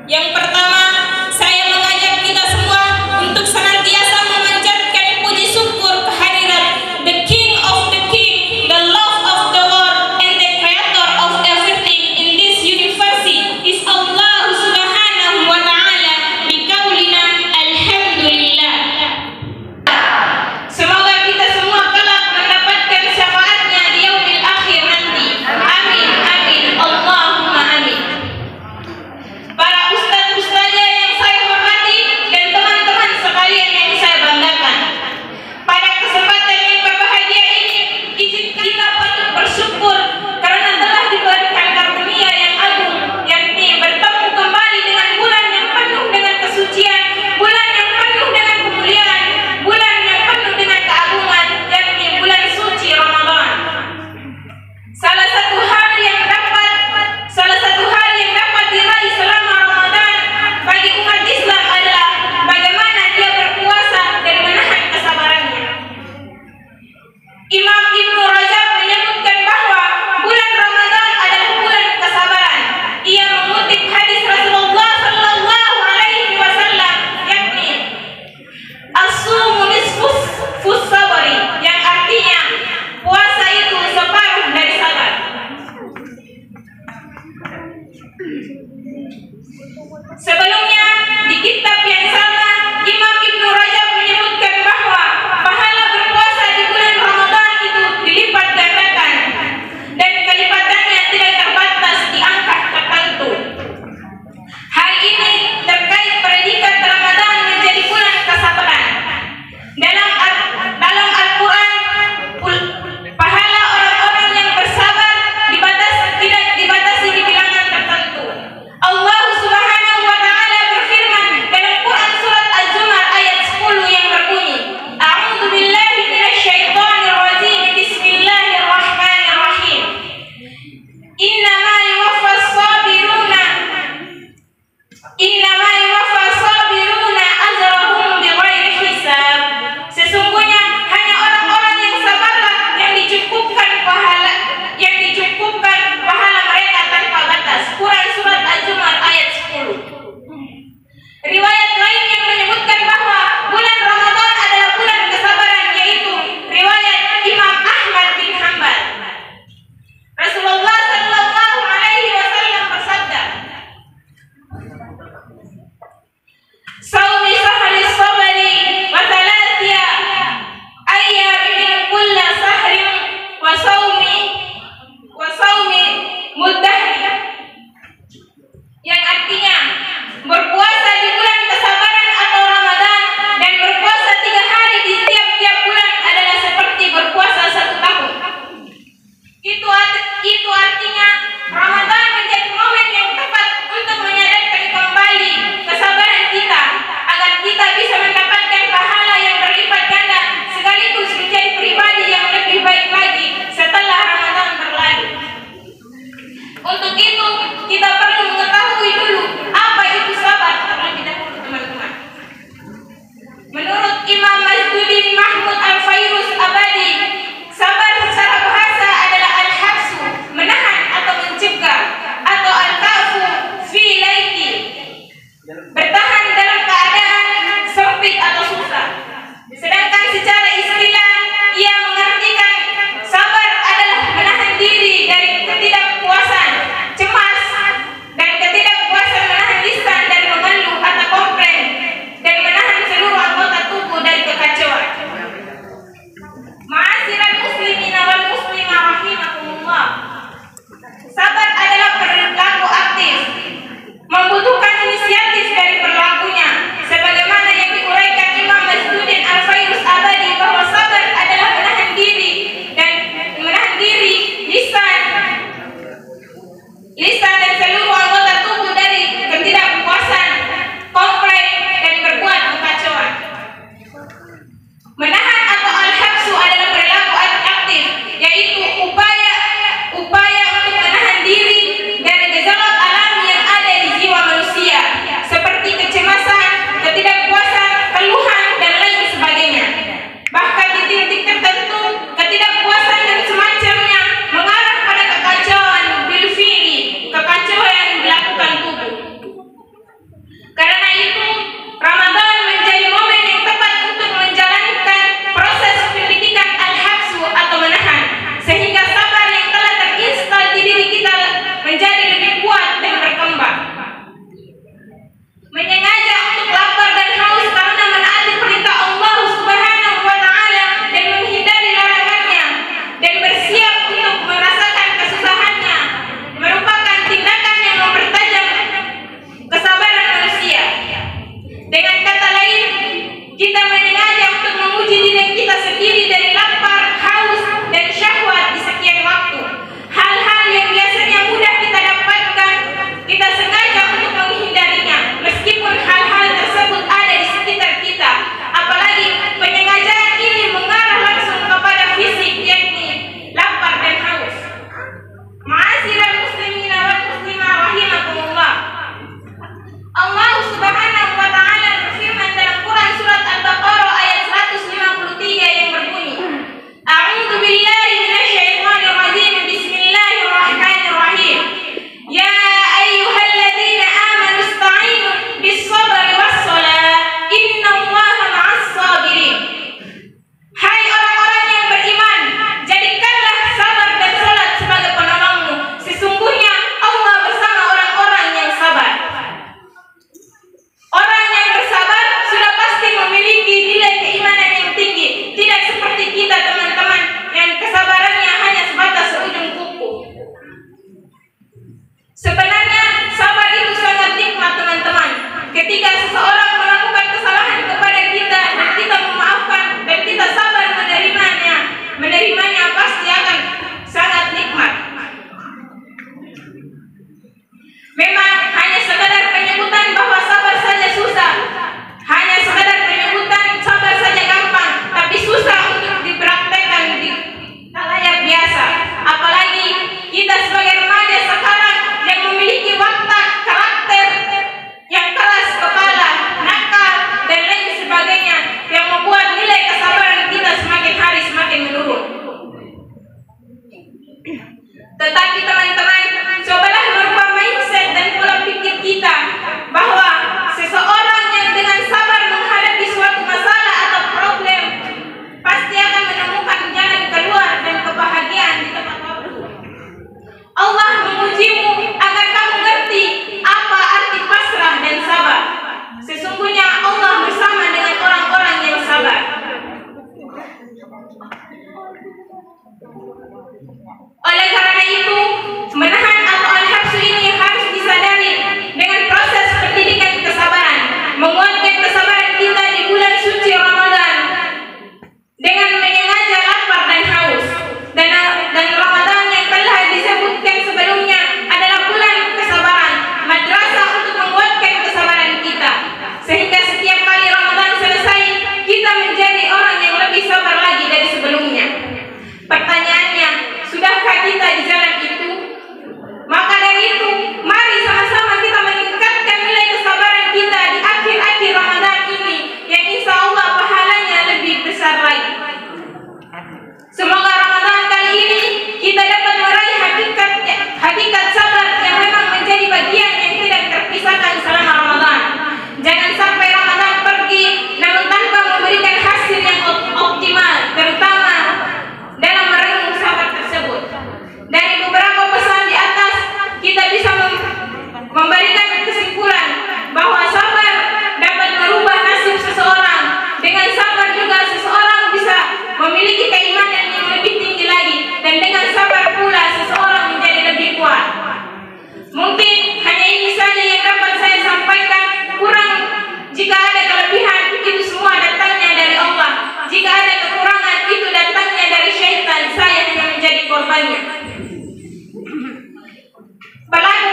Yang pertama, saya mengajak kita semua untuk senantiasa memanjatkan puji syukur kehadirat the King of the King, the Lord of the world, and the Creator of everything in this universe is Allah Subhanahu wa Ta'ala. Biqaulina alhamdulillah. Semoga kita semua kelak mendapatkan syafaatnya di yaumil akhir nanti. Amin, amin, Allahumma amin. Para ustaz-ustazah yang saya hormati dan teman-teman sekalian yang saya banggakan, pada kesempatan yang berbahagia ini, izin kita patut bersyukur karena telah diberikan karunia yang agung, yakni bertemu kembali dengan bulan yang penuh dengan kesucian, bulan yang penuh dengan kemuliaan, bulan yang penuh dengan keagungan, yakni bulan suci Ramadan. Salah satu hal yang dapat diraih selama Ramadan bagi umat Islam adalah bagaimana dia berpuasa dan menahan kesabarannya. Imam Ibnu Rajab menyebutkan bahwa bulan Ramadan adalah bulan kesabaran. Ia mengutip hadis Rasulullah sallallahu alaihi wasallam, yakni as-sumu nisfus sabri, yang artinya puasa itu separuh dari sabar. Sebelumnya, di kitab yang sama, Imam Ibnu Rajab menyebutkan bahwa pahala berpuasa di bulan Ramadan itu dilipat gandakan dan kelipatannya tidak terbatas di angka tertentu. Hal ini terkait predikat Ramadan menjadi bulan kesabaran. Dalam Al-Quran, pahala orang-orang yang bersabar tidak dibatasi di bilangan tertentu. Allah Subhanahu wa Ta'ala berfirman dalam Quran surat Az-Zumar ayat 10 yang berbunyi, A'udzu billahi minasyaitonir rajim. Bismillahirrahmanirrahim. Innama yuwaffas sabiruna ajrahum bighairi hisab. Sesungguhnya hanya orang-orang yang sabarlah yang dicukupkan pahala mereka tanpa batas. Quran surat Az-Zumar ayat 10. Riwayat lain yang menyebutkan bahwa bulan Ramadan adalah bulan kesabaran, yaitu riwayat Imam Ahmad bin Hanbal. Rasulullah sallallahu alaihi wasallam bersabda, Saumi sahri sabri wa thalathia ayyamin min kulli sahrin wa saumi muddahri, yang artinya berpuasa di bulan kesabaran atau Ramadan dan berpuasa 3 hari di tiap-tiap bulan adalah seperti berpuasa 1 tahun. Itu artinya Ramadan menjadi momen yang tepat untuk menyadarkan kembali kesabaran kita agar kita bisa mendapatkan pahala yang berlipat ganda sekaligus menjadi pribadi yang lebih baik lagi setelah Ramadan berlalu. Untuk itu kita perlu mengetahui dulu apa itu sabar terlebih dahulu, teman-teman. Menurut Imam Masduddin Mahmud Al-Fairuz Abadi, sabar secara bahasa adalah al-habsu, menahan atau mencegah, atau al-kafu fi laiti, bertahan dalam keadaan sempit atau susah. Sedangkan secara istilah ia mengartikan sabar adalah menahan diri dari ketidakpuasan, cemas, dan ketidakpuasan, menahan lisan dari mengeluh atau komplain, dan menahan seluruh anggota tubuh dari kekacauan. Ma'asyiral muslimin wal muslimah rahimakumullah. Sabar adalah perilaku aktif, membutuhkan inisiatif dari perilakunya, sebagaimana yang diuraikan Imam Masduddin Al-Fairuz Abadi bahwa sabar adalah menahan diri, lisan dan seluruh anggota tubuh dari ketidakpuasan, komplain, dan berbuat kekacauan. Menahan atau al-habsu adalah perilaku aktif, yaitu upaya untuk menahan diri dari gejolak alami yang ada di jiwa manusia, seperti kecemasan, ketidakpuasan, keluhan, dan lain sebagainya. Bahkan di titik tertentu, ketidakpuasan dan semacamnya mengarah pada kekacauan bil fi'li, kekacauan yang dilakukan tubuh. menyengaja untuk lapar dan haus karena menaati perintah Allah Subhanahu wa Ta'ala dan menghindari larangannya, dan bersiap untuk merasakan kesusahannya, merupakan tindakan yang mempertajam kesabaran manusia. Dengan kata lain, kita menyengaja untuk menguji diri kita sendiri dari lapar, haus, dan syahwat di sekian waktu. Hal-hal yang biasanya mudah kita dapatkan, kita sengaja untuk menghindarinya, meskipun hal-hal tersebut ada di sekitar kita. Apalagi penyengajaan ini mengarah langsung kepada fisik, yakni lapar dan haus. Ma'asyiral muslimina wal muslimah rahimakumullah. Allah Subhanahu wa Ta'ala berfirman dalam Quran surat Al-Baqarah ayat 153 yang berbunyi, A'udzu billahi minasyaitonir rajim. Bismillahirrahmanirrahim. Ya ayyuhalladzina amanu ista'inu bis-sabri was-shalah. Innallaha ma'as-sabirin. Hai orang-orang yang beriman, jadikanlah sabar dan salat sebagai penolongmu. Sesungguhnya Allah bersama orang-orang yang sabar. Orang yang bersabar sudah pasti memiliki nilai keimanan yang tinggi. Tidak seperti kita teman-teman yang kesabarannya hanya sebatas seujung kuku. Sebenarnya sabar itu sangat nikmat teman-teman. Ketika seseorang melakukan kesalahan kepada kita dan kita memaafkan dan kita sabar menerimanya pasti akan sangat nikmat. Memang hanya sekadar penyebutan bahwa sabar saja susah, hanya sekadar penyebutan sabar saja gampang, tapi susah untuk dipraktekkan di halayak biasa. Apalagi kita sebagai remaja sekarang yang memiliki watak karakter yang keras kepala, nakal, dan lain sebagainya, yang membuat nilai kesabaran kita semakin hari semakin menurun. Tetapi teman-teman, cobalah merubah mindset dan pola pikir kita bahwa seseorang yang dengan sabar menghadapi suatu masalah atau problem pasti akan menemukan jalan keluar dan kebahagiaan di tempat waktu. Allah memujimu agar kamu ngerti apa arti pasrah dan sabar. Sesungguhnya Allah bersama dengan orang-orang yang sabar. Oleh karena itu, menahan atau al-habsu ini harus disadari dengan proses pendidikan kesabaran, menguatkan kesabaran kita di bulan suci Ramadan dengan menyengaja lapar dan haus. Dan Ramadan yang telah disebutkan sebelumnya adalah bulan kesabaran, madrasah untuk menguatkan kesabaran kita, sehingga setiap kali Ramadan selesai kita menjadi orang yang lebih sabar lagi dari sebelumnya. Pertanyaannya, sudahkah kita di jalan itu? Maka dari itu, mari sama-sama kita meningkatkan nilai kesabaran kita di akhir-akhir Ramadan ini, yang insya Allah pahalanya lebih besar lagi. Semoga Ramadan kali ini kita dapat meraih hakikat sabar yang memang menjadi bagian yang tidak terpisahkan selama Ramadan. Jangan sampai Ramadan pergi namun tanpa memberikan hasil yang optimal, terutama dalam merenung sabar tersebut. Dari beberapa pesan di atas, kita bisa memberikan kesimpulan bahwa sabar dapat merubah nasib seseorang. Dengan sabar juga seseorang bisa memiliki keimanan yang lebih tinggi lagi, dan dengan sabar pula seseorang menjadi lebih kuat. Mungkin hanya ini saja yang dapat saya sampaikan. Kurang jika ada kelebihan, itu semua datangnya dari Allah. Jika ada kekurangan, itu datangnya dari syaitan. Saya hanya menjadi korbannya. Berlaku